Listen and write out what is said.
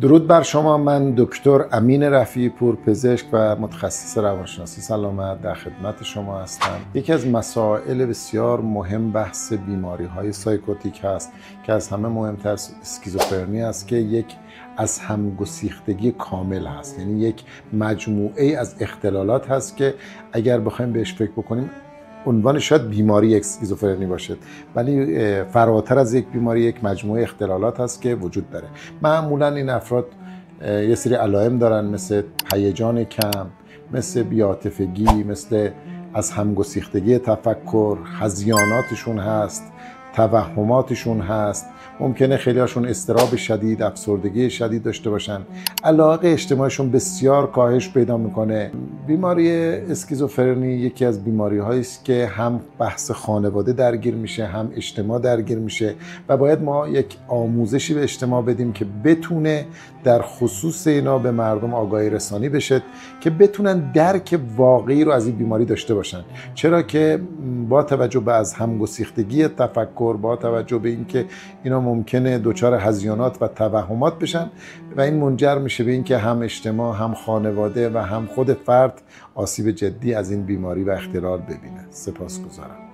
درود بر شما. من دکتر امین رفیعی پور، پزشک و متخصص روانشناسی سلامت در خدمت شما هستم. یکی از مسائل بسیار مهم بحث بیماری‌های سایکوتیک هست که از همه مهمتر اسکیزوفرنی است که یک از همگسیختگی کامل هست، یعنی یک مجموعه از اختلالات هست که اگر بخوایم بهش فکر بکنیم عنوان شاید بیماری اسکیزوفرنی باشد، ولی فراتر از یک بیماری یک مجموعه اختلالات هست که وجود داره. معمولا این افراد یه سری علائم دارن، مثل هیجان کم، مثل بی‌عاطفگی، مثل از همگسیختگی تفکر، هذیاناتشون هست، توهماتشون هست، ممکنه خیلی هاشون اضطراب شدید، افسردگی شدید داشته باشن، علاقه اجتماعیشون بسیار کاهش پیدا میکنه. بیماری اسکیزوفرنی یکی از بیماری هایی است که هم بحث خانواده درگیر میشه، هم اجتماع درگیر میشه و باید ما یک آموزشی به اجتماع بدیم که بتونه در خصوص اینا به مردم آگاهی رسانی بشه که بتونن درک واقعی رو از این بیماری داشته باشن. چرا که با توجه به از همگسیختگی تفکر، با توجه به اینکه اینا ممکنه دچار هذیانات و توهمات بشن و این منجر میشه به اینکه هم اجتماع، هم خانواده و هم خود فرد آسیب جدی از این بیماری و اختلال ببینه. سپاسگزارم.